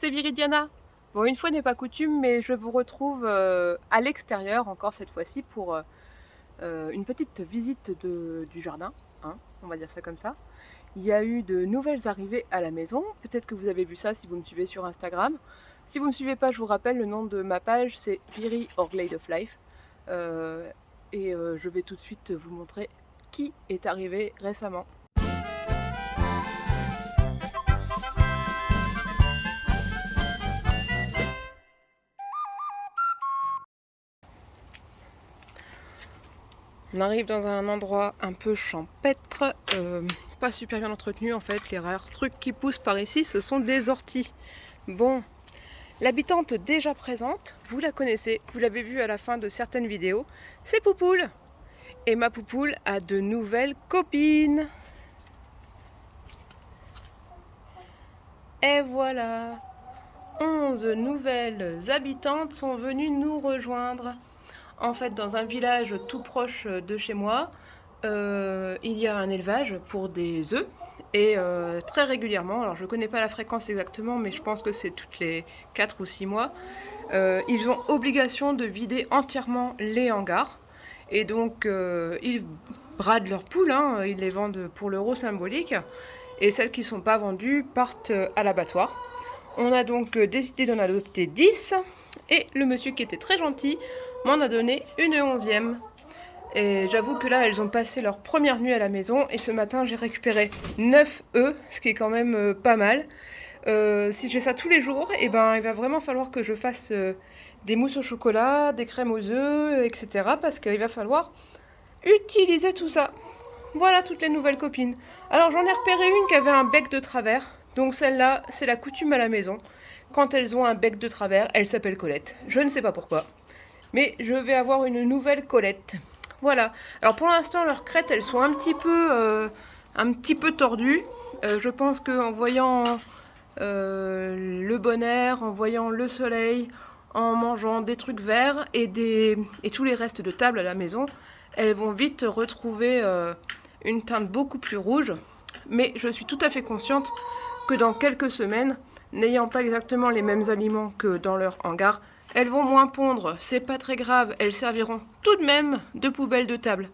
c'est Viridiana. Bon, une fois n'est pas coutume, mais je vous retrouve à l'extérieur encore cette fois-ci pour une petite visite du jardin, hein, on va dire ça comme ça. Il y a eu de nouvelles arrivées à la maison, peut-être que vous avez vu ça si vous me suivez sur Instagram. Si vous ne me suivez pas, je vous rappelle, le nom de ma page c'est Viri or Glade of Life. Je vais tout de suite vous montrer qui est arrivé récemment. On arrive dans un endroit un peu champêtre, pas super bien entretenu en fait. Les rares trucs qui poussent par ici, ce sont des orties. Bon, l'habitante déjà présente, vous la connaissez, vous l'avez vue à la fin de certaines vidéos, c'est Poupoule. Et ma Poupoule a de nouvelles copines. Et voilà, 11 nouvelles habitantes sont venues nous rejoindre. En fait, dans un village tout proche de chez moi, il y a un élevage pour des œufs et très régulièrement, alors je ne connais pas la fréquence exactement, mais je pense que c'est toutes les 4 ou 6 mois, ils ont obligation de vider entièrement les hangars. Et donc, ils bradent leurs poules, hein, ils les vendent pour l'euro symbolique. Et celles qui ne sont pas vendues partent à l'abattoir. On a donc décidé d'en adopter 10. Et le monsieur qui était très gentil m'en a donné une 11e. Et j'avoue que là, elles ont passé leur première nuit à la maison. Et ce matin, j'ai récupéré 9 œufs, ce qui est quand même pas mal. Si je fais ça tous les jours, et ben, il va vraiment falloir que je fasse des mousses au chocolat, des crèmes aux œufs, etc. Parce qu'il va falloir utiliser tout ça. Voilà toutes les nouvelles copines. Alors j'en ai repéré une qui avait un bec de travers. Donc celle-là, c'est la coutume à la maison. Quand elles ont un bec de travers, elle s'appelle Colette. Je ne sais pas pourquoi. Mais je vais avoir une nouvelle Colette. Voilà. Alors pour l'instant, leurs crêtes, elles sont un petit peu tordues. Je pense qu'en voyant le bon air, en voyant le soleil, en mangeant des trucs verts et tous les restes de table à la maison, elles vont vite retrouver une teinte beaucoup plus rouge. Mais je suis tout à fait consciente que dans quelques semaines, n'ayant pas exactement les mêmes aliments que dans leur hangar, elles vont moins pondre. C'est pas très grave, elles serviront tout de même de poubelle de table.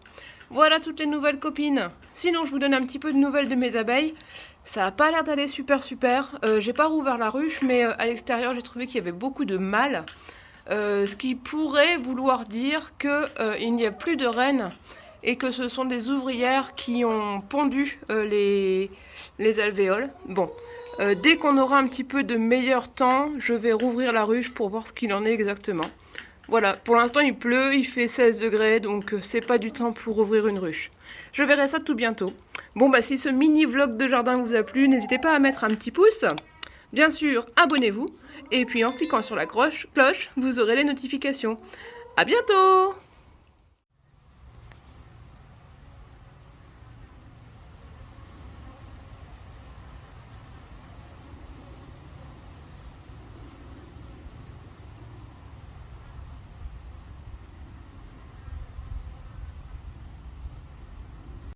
Voilà toutes les nouvelles copines. Sinon, je vous donne un petit peu de nouvelles de mes abeilles. Ça n'a pas l'air d'aller super. J'ai pas rouvert la ruche, mais à l'extérieur, j'ai trouvé qu'il y avait beaucoup de mâles. Ce qui pourrait vouloir dire qu'il n'y a plus de reines et que ce sont des ouvrières qui ont pondu les alvéoles. Bon, dès qu'on aura un petit peu de meilleur temps, je vais rouvrir la ruche pour voir ce qu'il en est exactement. Voilà, pour l'instant il pleut, il fait 16 degrés, donc c'est pas du temps pour ouvrir une ruche. Je verrai ça tout bientôt. Bon bah si ce mini vlog de jardin vous a plu, n'hésitez pas à mettre un petit pouce. Bien sûr, abonnez-vous. Et puis en cliquant sur la cloche, vous aurez les notifications. À bientôt!